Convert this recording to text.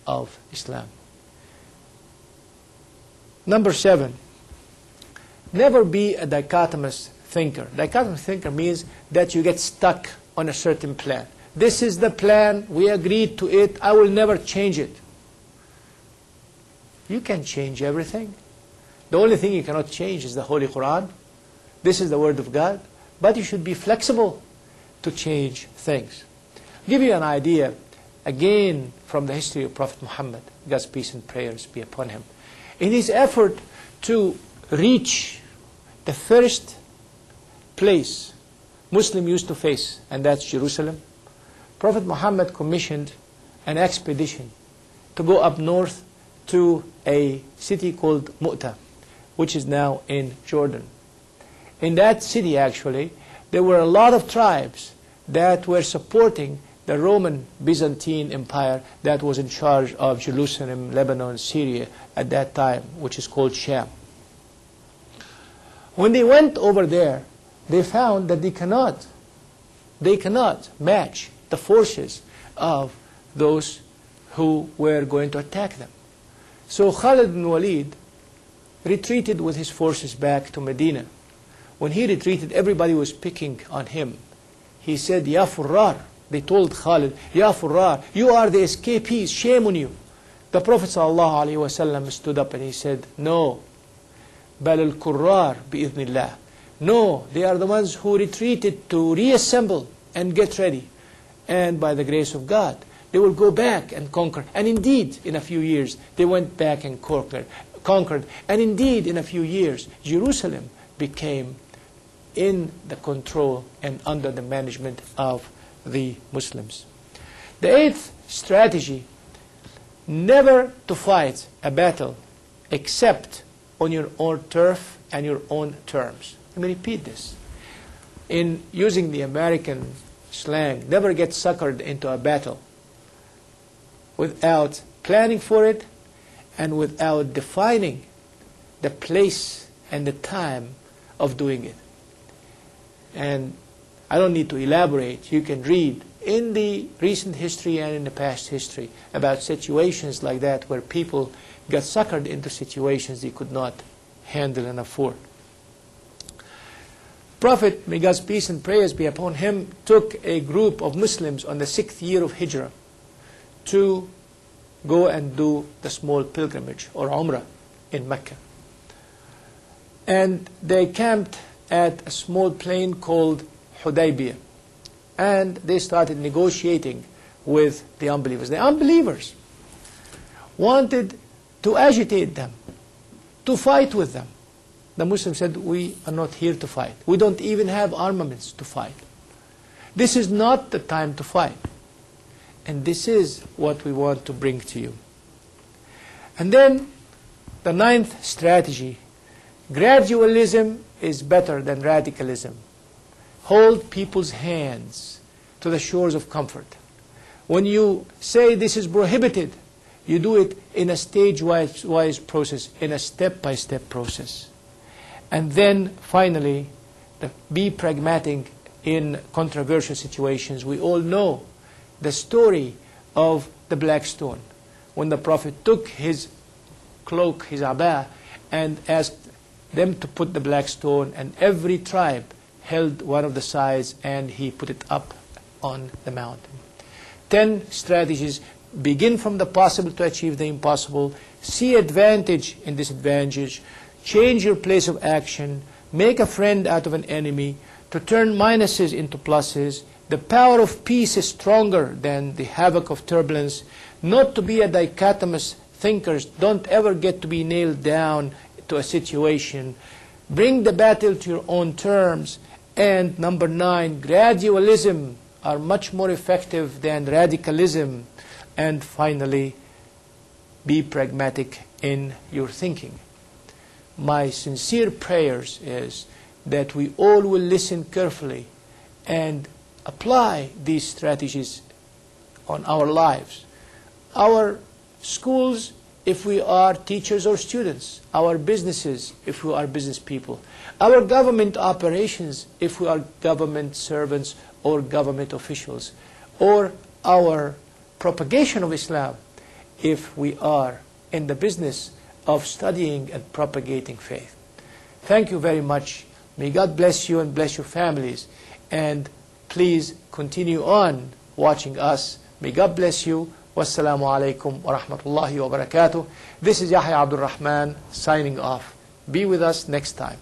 of Islam. Number 7, never be a dichotomous thinker. Dichotomous thinker means that you get stuck on a certain plan. This is the plan, we agreed to it, I will never change it. You can change everything. The only thing you cannot change is the Holy Quran. This is the Word of God. But you should be flexible to change things. Give you an idea, again, from the history of Prophet Muhammad, God's peace and prayers be upon him. In his effort to reach the first place Muslim used to face, and that's Jerusalem, Prophet Muhammad commissioned an expedition to go up north to a city called Mu'tah, which is now in Jordan. In that city, actually, there were a lot of tribes that were supporting the Roman Byzantine Empire that was in charge of Jerusalem, Lebanon, Syria at that time, which is called Sham. When they went over there, they found that they cannot match the forces of those who were going to attack them. So Khalid bin Walid retreated with his forces back to Medina. When he retreated, everybody was picking on him. He said, Ya Furrar. They told Khalid, Ya Furrar, you are the escapees, shame on you. The Prophet ﷺ stood up and he said, no, Bal al-Qurrar bi-idhnillah. No, they are the ones who retreated to reassemble and get ready. And by the grace of God, they will go back and conquer. And indeed, in a few years, they went back and conquered. And indeed, in a few years, Jerusalem became in the control and under the management of the Muslims. The 8th strategy, never to fight a battle except on your own turf and your own terms. Let me repeat this. In using the American slang, never get suckered into a battle without planning for it and without defining the place and the time of doing it. And I don't need to elaborate. You can read in the recent history and in the past history about situations like that where people got suckered into situations they could not handle and afford. Prophet, may God's peace and prayers be upon him, took a group of Muslims on the 6th year of Hijrah to go and do the small pilgrimage or Umrah in Mecca. And they camped at a small plain called Hudaybiyah. And they started negotiating with the unbelievers. The unbelievers wanted to agitate them, to fight with them. The Muslims said, we are not here to fight. We don't even have armaments to fight. This is not the time to fight. And this is what we want to bring to you. And then the 9th strategy, gradualism is better than radicalism. Hold people's hands to the shores of comfort. When you say this is prohibited, you do it in a stage-wise process, in a step-by-step process. And then finally, be pragmatic in controversial situations. We all know the story of the black stone. When the Prophet took his cloak, his abah, and asked them to put the black stone, and every tribe held one of the sides and he put it up on the mountain. 10 strategies. Begin from the possible to achieve the impossible. See advantage in disadvantage. Change your place of action. Make a friend out of an enemy. To turn minuses into pluses. The power of peace is stronger than the havoc of turbulence. Not to be a dichotomous thinkers. Don't ever get to be nailed down to a situation. Bring the battle to your own terms. And number 9, gradualism are much more effective than radicalism. And finally, be pragmatic in your thinking. My sincere prayers is that we all will listen carefully and apply these strategies on our lives. Our schools, if we are teachers or students. Our businesses, if we are business people. Our government operations, if we are government servants or government officials. Or our propagation of Islam if we are in the business of studying and propagating faith. Thank you very much. May God bless you and bless your families. And please continue on watching us. May God bless you. Wassalamu alaikum wa rahmatullahi wa barakatuh. This is Yahya Abdurahman signing off. Be with us next time.